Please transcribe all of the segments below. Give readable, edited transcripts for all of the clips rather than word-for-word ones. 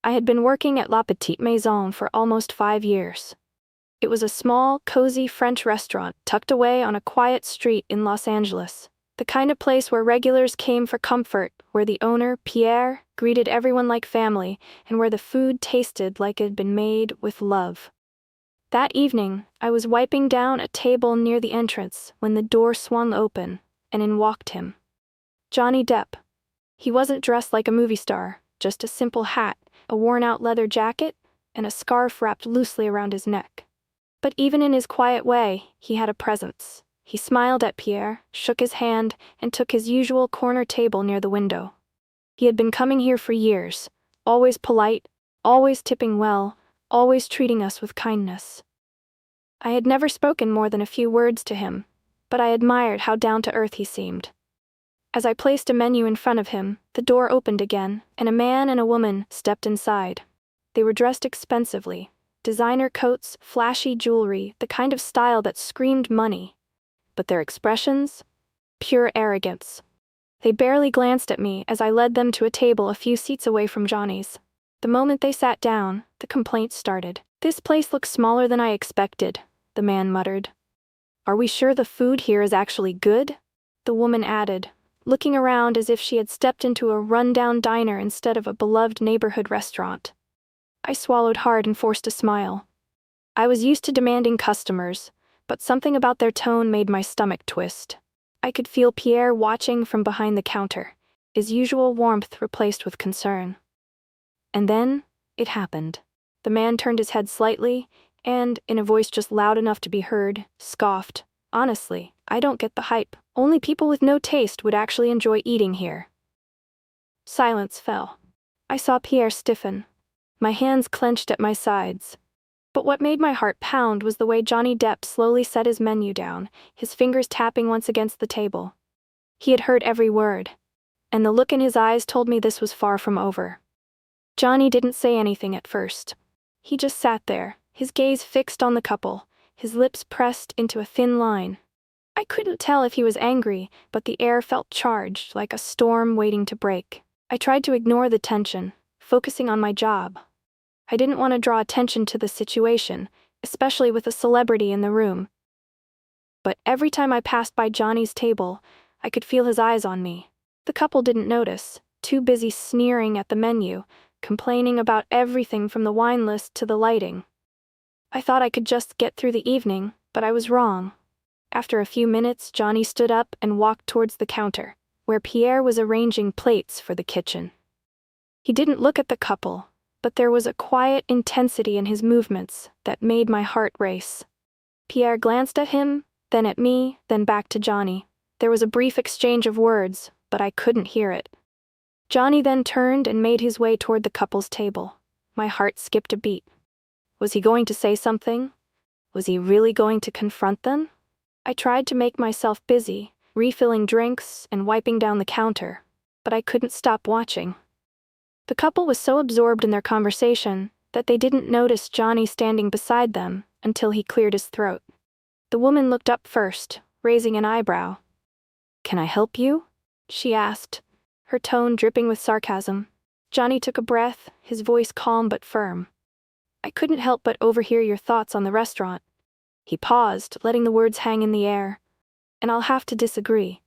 I had been working at La Petite Maison for almost 5 years. It was a small, cozy French restaurant tucked away on a quiet street in Los Angeles. The kind of place where regulars came for comfort, where the owner, Pierre, greeted everyone like family, and where the food tasted like it had been made with love. That evening, I was wiping down a table near the entrance when the door swung open, and in walked him. Johnny Depp. He wasn't dressed like a movie star, just a simple hat, a worn-out leather jacket, and a scarf wrapped loosely around his neck. But even in his quiet way, he had a presence. He smiled at Pierre, shook his hand, and took his usual corner table near the window. He had been coming here for years, always polite, always tipping well, always treating us with kindness. I had never spoken more than a few words to him, but I admired how down-to-earth he seemed. As I placed a menu in front of him, the door opened again, and a man and a woman stepped inside. They were dressed expensively. Designer coats, flashy jewelry, the kind of style that screamed money. But their expressions? Pure arrogance. They barely glanced at me as I led them to a table a few seats away from Johnny's. The moment they sat down, the complaints started. "This place looks smaller than I expected," the man muttered. "Are we sure the food here is actually good?" the woman added, looking around as if she had stepped into a run-down diner instead of a beloved neighborhood restaurant. I swallowed hard and forced a smile. I was used to demanding customers, but something about their tone made my stomach twist. I could feel Pierre watching from behind the counter, his usual warmth replaced with concern. And then, it happened. The man turned his head slightly, and, in a voice just loud enough to be heard, scoffed, "Honestly, I don't get the hype. Only people with no taste would actually enjoy eating here." Silence fell. I saw Pierre stiffen. My hands clenched at my sides. But what made my heart pound was the way Johnny Depp slowly set his menu down, his fingers tapping once against the table. He had heard every word, and the look in his eyes told me this was far from over. Johnny didn't say anything at first. He just sat there, his gaze fixed on the couple, his lips pressed into a thin line. I couldn't tell if he was angry, but the air felt charged, like a storm waiting to break. I tried to ignore the tension, focusing on my job. I didn't want to draw attention to the situation, especially with a celebrity in the room. But every time I passed by Johnny's table, I could feel his eyes on me. The couple didn't notice, too busy sneering at the menu, complaining about everything from the wine list to the lighting. I thought I could just get through the evening, but I was wrong. After a few minutes, Johnny stood up and walked towards the counter, where Pierre was arranging plates for the kitchen. He didn't look at the couple, but there was a quiet intensity in his movements that made my heart race. Pierre glanced at him, then at me, then back to Johnny. There was a brief exchange of words, but I couldn't hear it. Johnny then turned and made his way toward the couple's table. My heart skipped a beat. Was he going to say something? Was he really going to confront them? I tried to make myself busy, refilling drinks and wiping down the counter, but I couldn't stop watching. The couple was so absorbed in their conversation that they didn't notice Johnny standing beside them until he cleared his throat. The woman looked up first, raising an eyebrow. "Can I help you?" she asked, her tone dripping with sarcasm. Johnny took a breath, his voice calm but firm. "I couldn't help but overhear your thoughts on the restaurant." He paused, letting the words hang in the air. "And I'll have to disagree."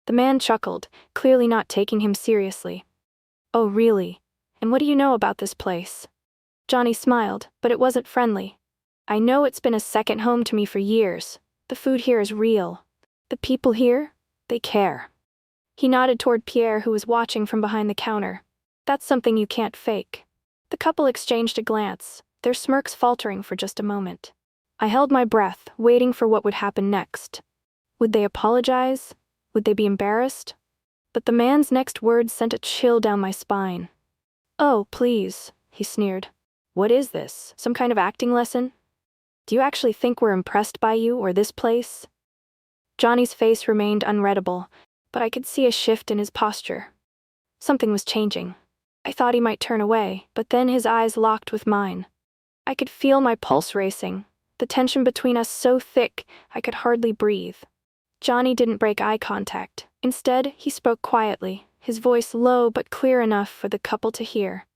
The man chuckled, clearly not taking him seriously. "Oh, really? And what do you know about this place?" Johnny smiled, but it wasn't friendly. "I know it's been a second home to me for years. The food here is real. The people here, they care." He nodded toward Pierre, who was watching from behind the counter. "That's something you can't fake." The couple exchanged a glance, their smirks faltering for just a moment. I held my breath, waiting for what would happen next. Would they apologize? Would they be embarrassed? But the man's next words sent a chill down my spine. "Oh, please," he sneered. "What is this, some kind of acting lesson? Do you actually think we're impressed by you or this place?" Johnny's face remained unreadable, but I could see a shift in his posture. Something was changing. I thought he might turn away, but then his eyes locked with mine. I could feel my pulse racing, the tension between us so thick I could hardly breathe. Johnny didn't break eye contact. Instead, he spoke quietly, his voice low but clear enough for the couple to hear.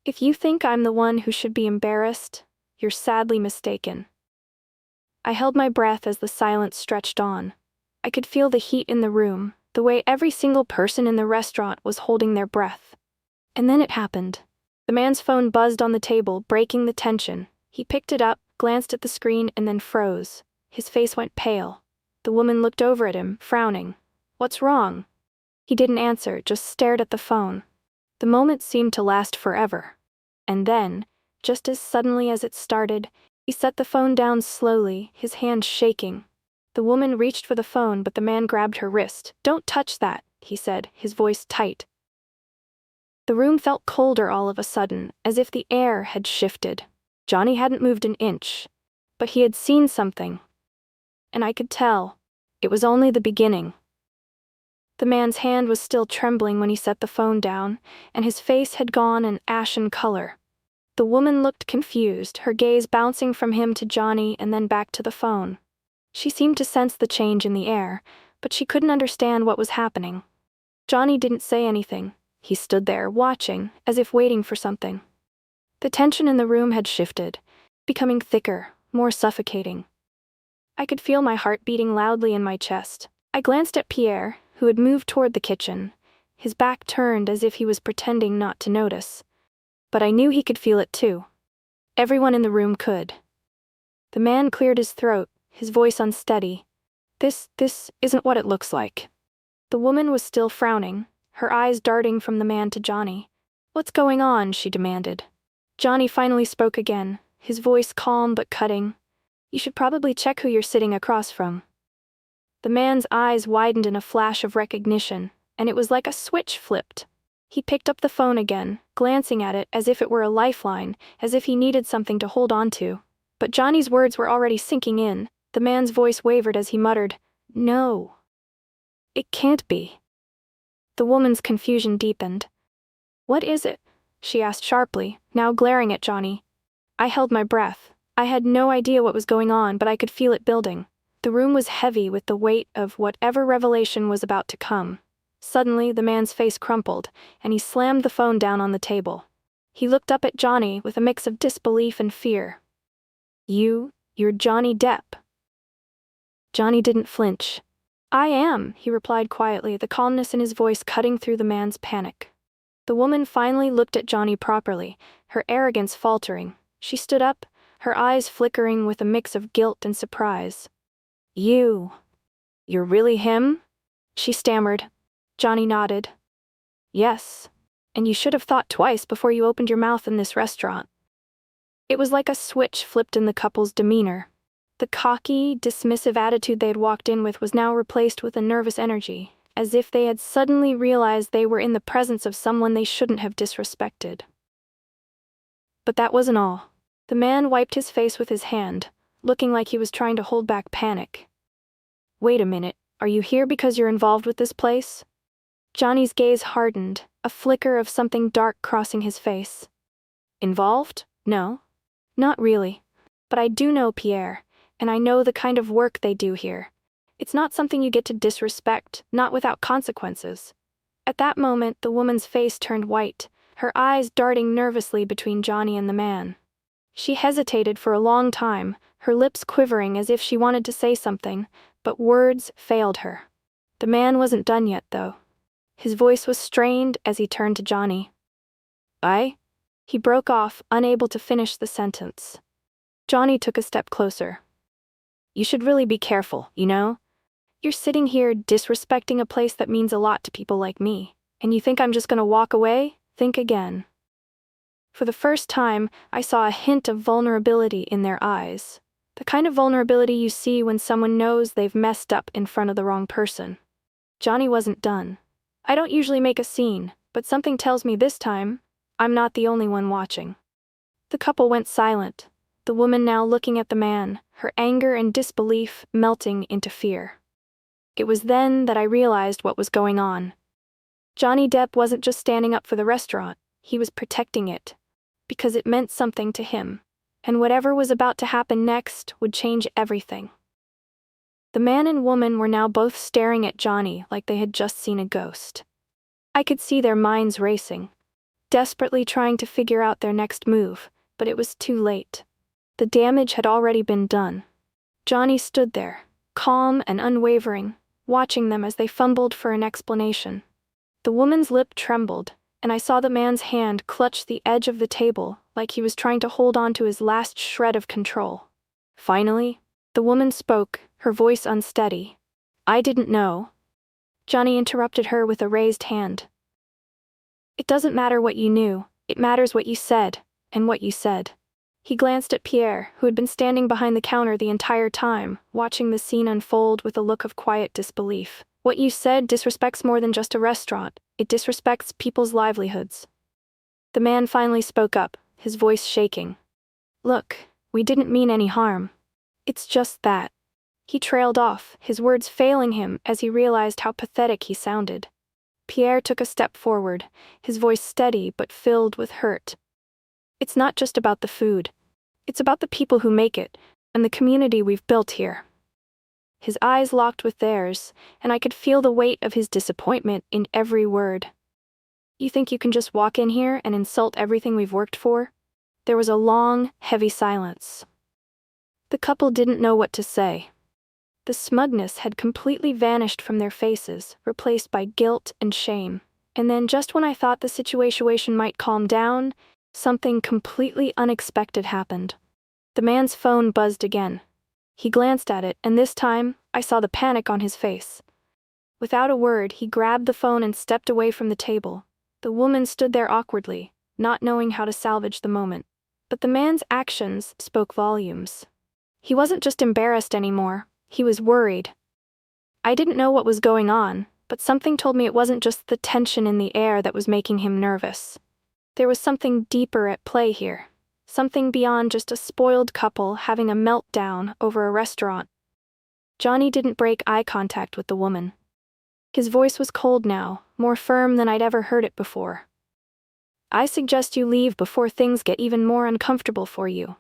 If you think I'm the one who should be embarrassed, you're sadly mistaken. I held my breath as the silence stretched on. I could feel the heat in the room, the way every single person in the restaurant was holding their breath. And then it happened. The man's phone buzzed on the table, breaking the tension. He picked it up, glanced at the screen, and then froze. His face went pale. The woman looked over at him, frowning. "What's wrong?" He didn't answer, just stared at the phone. The moment seemed to last forever. And then, just as suddenly as it started, he set the phone down slowly, his hand shaking. The woman reached for the phone, but the man grabbed her wrist. "Don't touch that," he said, his voice tight. The room felt colder all of a sudden, as if the air had shifted. Johnny hadn't moved an inch, but he had seen something. And I could tell. It was only the beginning. The man's hand was still trembling when he set the phone down, and his face had gone an ashen color. The woman looked confused, her gaze bouncing from him to Johnny and then back to the phone. She seemed to sense the change in the air, but she couldn't understand what was happening. Johnny didn't say anything. He stood there, watching, as if waiting for something. The tension in the room had shifted, becoming thicker, more suffocating. I could feel my heart beating loudly in my chest. I glanced at Pierre, who had moved toward the kitchen, his back turned as if he was pretending not to notice. But I knew he could feel it too. Everyone in the room could. The man cleared his throat, his voice unsteady. This isn't what it looks like." The woman was still frowning, her eyes darting from the man to Johnny. "What's going on?" she demanded. Johnny finally spoke again, his voice calm but cutting. "You should probably check who you're sitting across from." The man's eyes widened in a flash of recognition, and it was like a switch flipped. He picked up the phone again, glancing at it as if it were a lifeline, as if he needed something to hold on to. But Johnny's words were already sinking in. The man's voice wavered as he muttered, "No. It can't be." The woman's confusion deepened. "What is it?" she asked sharply, now glaring at Johnny. I held my breath. I had no idea what was going on, but I could feel it building. The room was heavy with the weight of whatever revelation was about to come. Suddenly, the man's face crumpled, and he slammed the phone down on the table. He looked up at Johnny with a mix of disbelief and fear. You're Johnny Depp." Johnny didn't flinch. "I am," he replied quietly, the calmness in his voice cutting through the man's panic. The woman finally looked at Johnny properly, her arrogance faltering. She stood up, her eyes flickering with a mix of guilt and surprise. You're really him?" she stammered. Johnny nodded. "Yes. And you should have thought twice before you opened your mouth in this restaurant." It was like a switch flipped in the couple's demeanor. The cocky, dismissive attitude they had walked in with was now replaced with a nervous energy, as if they had suddenly realized they were in the presence of someone they shouldn't have disrespected. But that wasn't all. The man wiped his face with his hand, looking like he was trying to hold back panic. "Wait a minute, are you here because you're involved with this place?" Johnny's gaze hardened, a flicker of something dark crossing his face. "Involved? No. Not really. But I do know Pierre, and I know the kind of work they do here. It's not something you get to disrespect, not without consequences." At that moment, the woman's face turned white, her eyes darting nervously between Johnny and the man. She hesitated for a long time, her lips quivering as if she wanted to say something, but words failed her. The man wasn't done yet, though. His voice was strained as he turned to Johnny. He broke off, unable to finish the sentence. Johnny took a step closer. "You should really be careful, you know? You're sitting here disrespecting a place that means a lot to people like me, and you think I'm just gonna walk away? Think again." For the first time, I saw a hint of vulnerability in their eyes. The kind of vulnerability you see when someone knows they've messed up in front of the wrong person. Johnny wasn't done. "I don't usually make a scene, but something tells me this time, I'm not the only one watching." The couple went silent, the woman now looking at the man, her anger and disbelief melting into fear. It was then that I realized what was going on. Johnny Depp wasn't just standing up for the restaurant, he was protecting it, because it meant something to him, and whatever was about to happen next would change everything. The man and woman were now both staring at Johnny like they had just seen a ghost. I could see their minds racing. desperately trying to figure out their next move, but it was too late. The damage had already been done. Johnny stood there, calm and unwavering, watching them as they fumbled for an explanation. The woman's lip trembled, and I saw the man's hand clutch the edge of the table like he was trying to hold on to his last shred of control. Finally, the woman spoke, her voice unsteady. "I didn't know." Johnny interrupted her with a raised hand. "It doesn't matter what you knew, it matters what you said, and what you said." He glanced at Pierre, who had been standing behind the counter the entire time, watching the scene unfold with a look of quiet disbelief. "What you said disrespects more than just a restaurant, it disrespects people's livelihoods." The man finally spoke up, his voice shaking. "Look, we didn't mean any harm. It's just that." He trailed off, his words failing him as he realized how pathetic he sounded. Pierre took a step forward, his voice steady but filled with hurt. "It's not just about the food. It's about the people who make it, and the community we've built here." His eyes locked with theirs, and I could feel the weight of his disappointment in every word. "You think you can just walk in here and insult everything we've worked for?" There was a long, heavy silence. The couple didn't know what to say. The smugness had completely vanished from their faces, replaced by guilt and shame. And then just when I thought the situation might calm down, something completely unexpected happened. The man's phone buzzed again. He glanced at it, and this time, I saw the panic on his face. Without a word, he grabbed the phone and stepped away from the table. The woman stood there awkwardly, not knowing how to salvage the moment. But the man's actions spoke volumes. He wasn't just embarrassed anymore, he was worried. I didn't know what was going on, but something told me it wasn't just the tension in the air that was making him nervous. There was something deeper at play here. Something beyond just a spoiled couple having a meltdown over a restaurant. Johnny didn't break eye contact with the woman. His voice was cold now, more firm than I'd ever heard it before. "I suggest you leave before things get even more uncomfortable for you."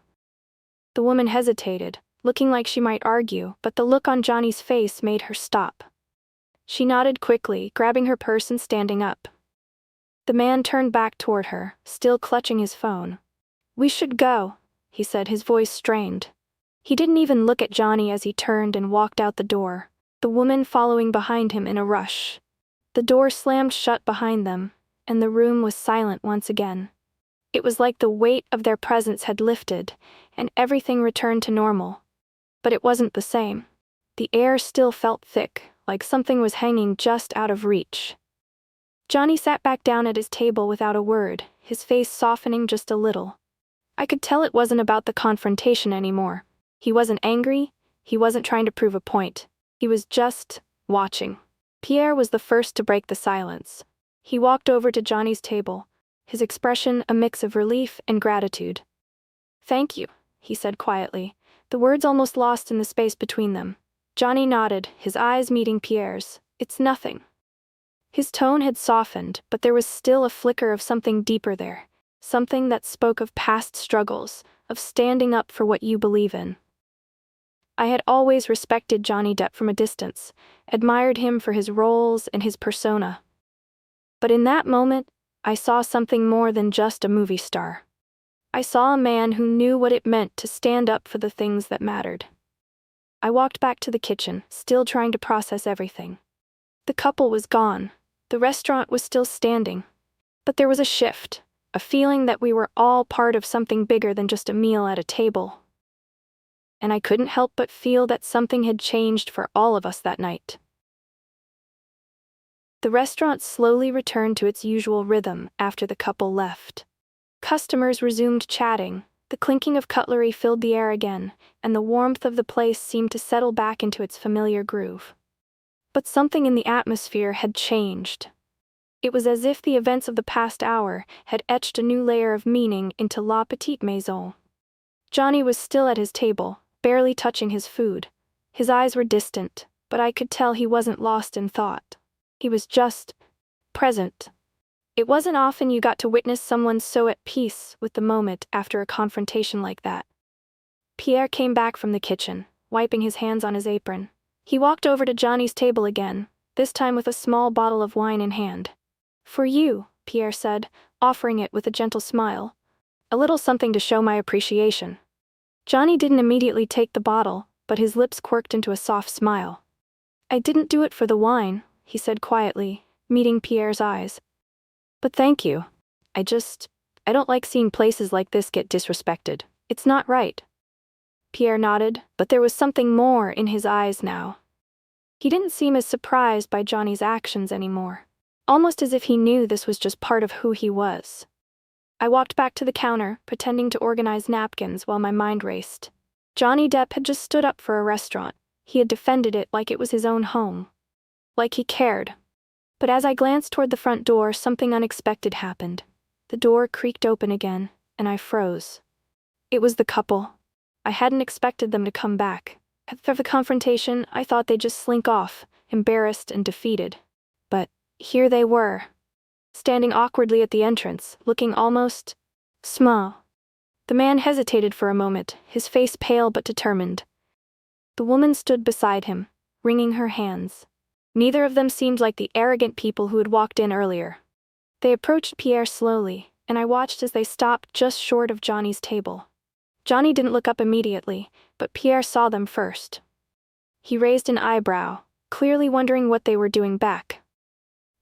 The woman hesitated, looking like she might argue, but the look on Johnny's face made her stop. She nodded quickly, grabbing her purse and standing up. The man turned back toward her, still clutching his phone. "We should go," he said, his voice strained. He didn't even look at Johnny as he turned and walked out the door, the woman following behind him in a rush. The door slammed shut behind them, and the room was silent once again. It was like the weight of their presence had lifted, and everything returned to normal. But it wasn't the same. The air still felt thick, like something was hanging just out of reach. Johnny sat back down at his table without a word, his face softening just a little. I could tell it wasn't about the confrontation anymore. He wasn't angry, he wasn't trying to prove a point. He was just watching. Pierre was the first to break the silence. He walked over to Johnny's table, his expression a mix of relief and gratitude. "Thank you," he said quietly, the words almost lost in the space between them. Johnny nodded, his eyes meeting Pierre's. "It's nothing." His tone had softened, but there was still a flicker of something deeper there. Something that spoke of past struggles, of standing up for what you believe in. I had always respected Johnny Depp from a distance, admired him for his roles and his persona. But in that moment, I saw something more than just a movie star. I saw a man who knew what it meant to stand up for the things that mattered. I walked back to the kitchen, still trying to process everything. The couple was gone. The restaurant was still standing. But there was a shift. A feeling that we were all part of something bigger than just a meal at a table. And I couldn't help but feel that something had changed for all of us that night. The restaurant slowly returned to its usual rhythm after the couple left. Customers resumed chatting, the clinking of cutlery filled the air again, and the warmth of the place seemed to settle back into its familiar groove. But something in the atmosphere had changed. It was as if the events of the past hour had etched a new layer of meaning into La Petite Maison. Johnny was still at his table, barely touching his food. His eyes were distant, but I could tell he wasn't lost in thought. He was just present. It wasn't often you got to witness someone so at peace with the moment after a confrontation like that. Pierre came back from the kitchen, wiping his hands on his apron. He walked over to Johnny's table again, this time with a small bottle of wine in hand. "For you," Pierre said, offering it with a gentle smile. A little something to show my appreciation. Johnny didn't immediately take the bottle, but his lips quirked into a soft smile. I didn't do it for the wine, he said quietly, meeting Pierre's eyes. But thank you. I don't like seeing places like this get disrespected. It's not right. Pierre nodded, but there was something more in his eyes now. He didn't seem as surprised by Johnny's actions anymore, almost as if he knew this was just part of who he was. I walked back to the counter, pretending to organize napkins while my mind raced. Johnny Depp had just stood up for a restaurant. He had defended it like it was his own home. Like he cared. But as I glanced toward the front door, something unexpected happened. The door creaked open again, and I froze. It was the couple. I hadn't expected them to come back. After the confrontation, I thought they'd just slink off, embarrassed and defeated. But here they were, standing awkwardly at the entrance, looking almost small. The man hesitated for a moment, his face pale but determined. The woman stood beside him, wringing her hands. Neither of them seemed like the arrogant people who had walked in earlier. They approached Pierre slowly, and I watched as they stopped just short of Johnny's table. Johnny didn't look up immediately, but Pierre saw them first. He raised an eyebrow, clearly wondering what they were doing back.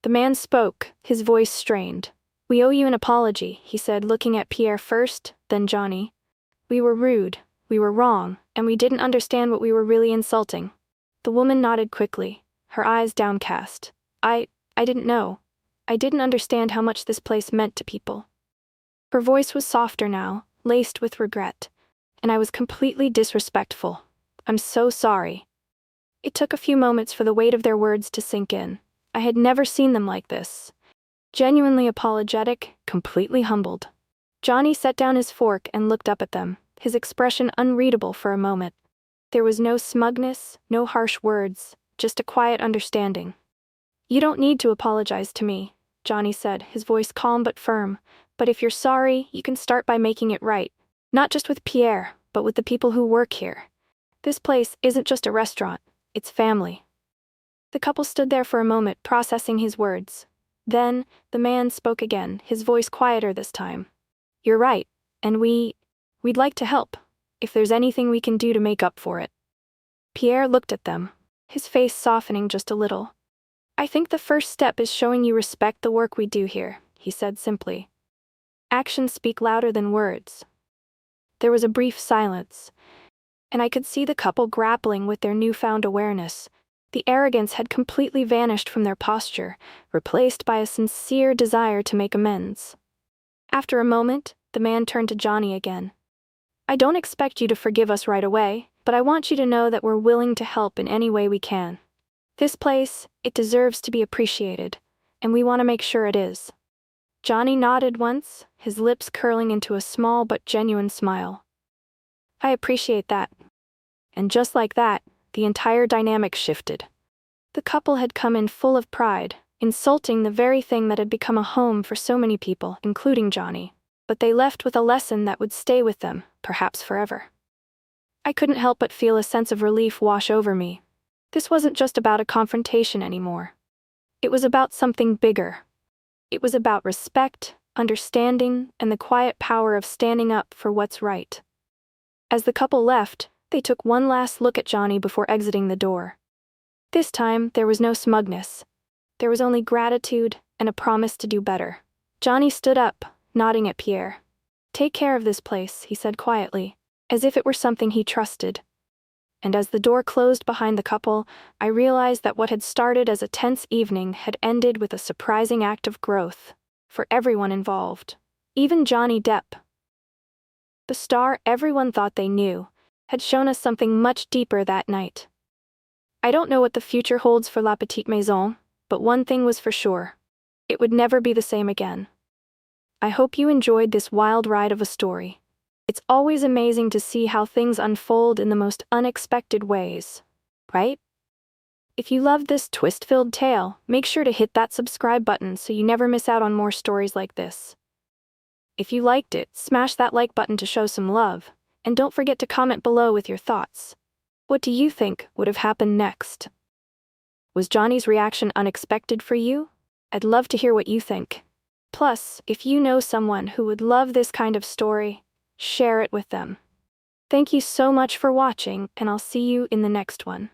The man spoke, his voice strained. We owe you an apology, he said, looking at Pierre first, then Johnny. We were rude, we were wrong, and we didn't understand what we were really insulting. The woman nodded quickly, her eyes downcast. I didn't know. I didn't understand how much this place meant to people. Her voice was softer now, laced with regret, and I was completely disrespectful. I'm so sorry. It took a few moments for the weight of their words to sink in. I had never seen them like this. Genuinely apologetic, completely humbled. Johnny set down his fork and looked up at them, his expression unreadable for a moment. There was no smugness, no harsh words, just a quiet understanding. You don't need to apologize to me, Johnny said, his voice calm but firm. But if you're sorry, you can start by making it right. Not just with Pierre, but with the people who work here. This place isn't just a restaurant, it's family. The couple stood there for a moment, processing his words. Then, the man spoke again, his voice quieter this time. You're right, and we'd like to help, if there's anything we can do to make up for it. Pierre looked at them, his face softening just a little. I think the first step is showing you respect the work we do here, he said simply. Actions speak louder than words. There was a brief silence, and I could see the couple grappling with their newfound awareness. The arrogance had completely vanished from their posture, replaced by a sincere desire to make amends. After a moment, the man turned to Johnny again. I don't expect you to forgive us right away, but I want you to know that we're willing to help in any way we can. This place, it deserves to be appreciated, and we want to make sure it is. Johnny nodded once, his lips curling into a small but genuine smile. I appreciate that. And just like that, the entire dynamic shifted. The couple had come in full of pride, insulting the very thing that had become a home for so many people, including Johnny. But they left with a lesson that would stay with them, perhaps forever. I couldn't help but feel a sense of relief wash over me. This wasn't just about a confrontation anymore. It was about something bigger. It was about respect, understanding, and the quiet power of standing up for what's right. As the couple left, they took one last look at Johnny before exiting the door. This time, there was no smugness. There was only gratitude and a promise to do better. Johnny stood up, nodding at Pierre. Take care of this place, he said quietly, as if it were something he trusted. And as the door closed behind the couple, I realized that what had started as a tense evening had ended with a surprising act of growth, for everyone involved. Even Johnny Depp. The star everyone thought they knew had shown us something much deeper that night. I don't know what the future holds for La Petite Maison, but one thing was for sure. It would never be the same again. I hope you enjoyed this wild ride of a story. It's always amazing to see how things unfold in the most unexpected ways, right? If you loved this twist-filled tale, make sure to hit that subscribe button so you never miss out on more stories like this. If you liked it, smash that like button to show some love, and don't forget to comment below with your thoughts. What do you think would have happened next? Was Johnny's reaction unexpected for you? I'd love to hear what you think. Plus, if you know someone who would love this kind of story, share it with them. Thank you so much for watching, and I'll see you in the next one.